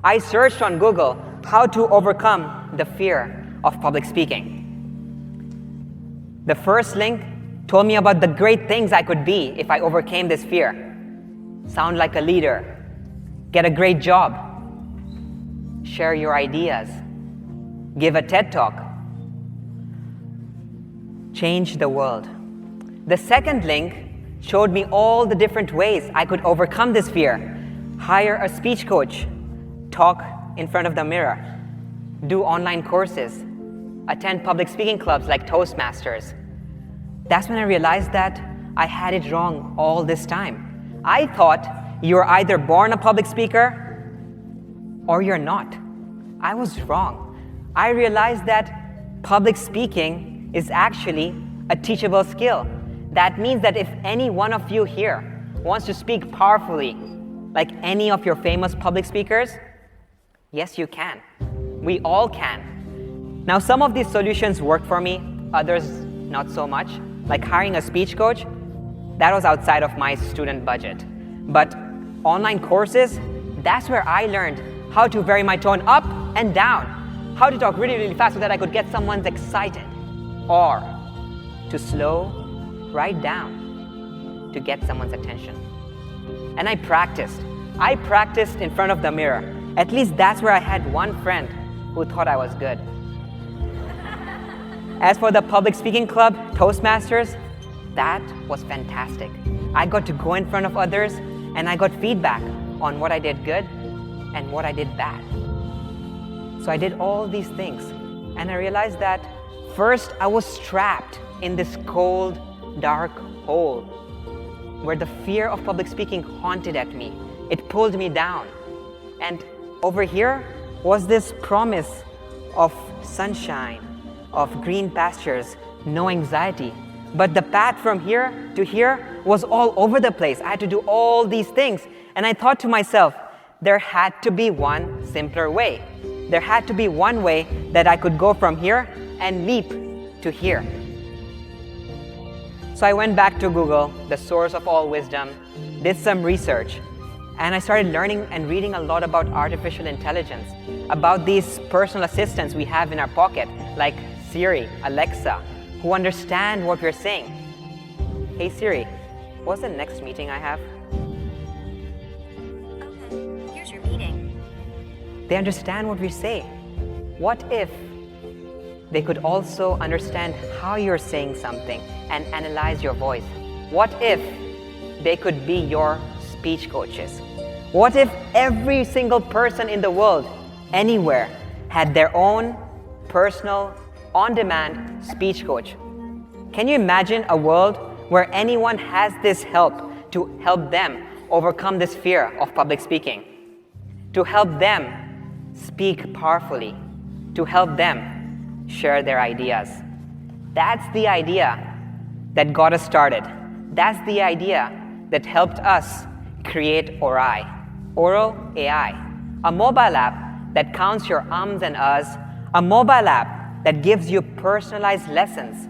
I searched on Google how to overcome the fear of public speaking. The first link told me about the great things I could be if I overcame this fear. Sound like a leader, get a great job, share your ideas, give a TED Talk, change the world. The second link showed me all the different ways I could overcome this fear. Hire a speech coach, talk in front of the mirror, do online courses, attend public speaking clubs like Toastmasters. That's when I realized that I had it wrong all this time. I thought you're either born a public speaker or you're not. I was wrong. I realized that public speaking is actually a teachable skill. That means that if any one of you here wants to speak powerfully, like any of your famous public speakers, yes, you can. We all can. Now, some of these solutions worked for me, others not so much. Like hiring a speech coach, that was outside of my student budget. But online courses, that's where I learned how to vary my tone up and down, how to talk really, really fast so that I could get someone excited, or to slow right down to get someone's attention. And I practiced. I practiced in front of the mirror. At least that's where I had one friend who thought I was good. As for the public speaking club, Toastmasters, that was fantastic. I got to go in front of others and I got feedback on what I did good and what I did bad. So I did all these things and I realized that first I was trapped in this cold, dark hole where the fear of public speaking haunted at me. It pulled me down. And over here was this promise of sunshine, of green pastures, no anxiety. But the path from here to here was all over the place. I had to do all these things. And I thought to myself, there had to be one simpler way. There had to be one way that I could go from here and leap to here. So I went back to Google, the source of all wisdom, did some research, and I started learning and reading a lot about artificial intelligence, about these personal assistants we have in our pocket, like Siri, Alexa, who understand what we're saying. Hey Siri, what's the next meeting I have? Okay, here's your meeting. They understand what we say. What if they could also understand how you're saying something and analyze your voice? What if they could be your speech coaches? What if every single person in the world, anywhere, had their own personal, on-demand speech coach? Can you imagine a world where anyone has this help to help them overcome this fear of public speaking, to help them speak powerfully, to help them share their ideas? That's the idea that got us started. That's the idea that helped us create Orai, Oral AI, a mobile app that counts your ums and uhs, a mobile app that gives you personalized lessons,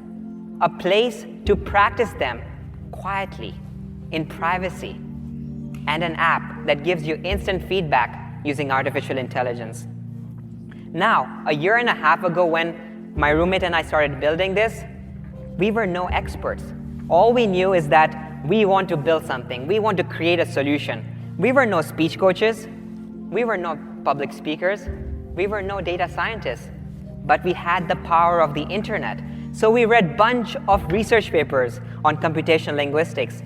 a place to practice them quietly, in privacy, and an app that gives you instant feedback using artificial intelligence. Now, a year and a half ago when my roommate and I started building this, we were no experts. All we knew is that we want to build something. We want to create a solution. We were no speech coaches. We were no public speakers. We were no data scientists. But we had the power of the internet. So we read a bunch of research papers on computational linguistics.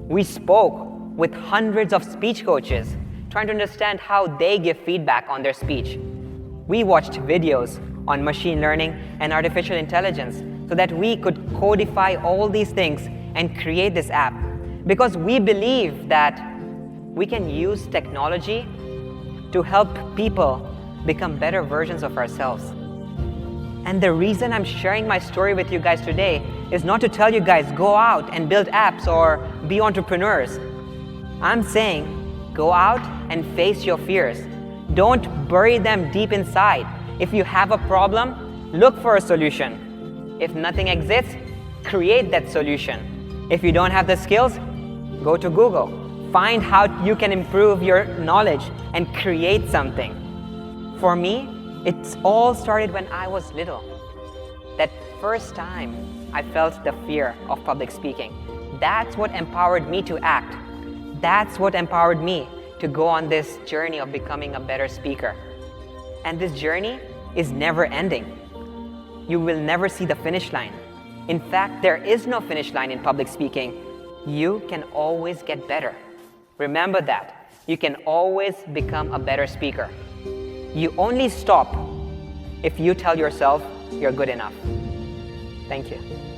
We spoke with hundreds of speech coaches, trying to understand how they give feedback on their speech. We watched videos on machine learning and artificial intelligence so that we could codify all these things and create this app. Because we believe that we can use technology to help people become better versions of ourselves. And the reason I'm sharing my story with you guys today is not to tell you guys, go out and build apps or be entrepreneurs. I'm saying, go out and face your fears. Don't bury them deep inside. If you have a problem, look for a solution. If nothing exists, create that solution. If you don't have the skills, go to Google. Find how you can improve your knowledge and create something. For me, it all started when I was little. That first time I felt the fear of public speaking. That's what empowered me to act. That's what empowered me to go on this journey of becoming a better speaker. And this journey is never ending. You will never see the finish line. In fact, there is no finish line in public speaking. You can always get better. Remember that. You can always become a better speaker. You only stop if you tell yourself you're good enough. Thank you.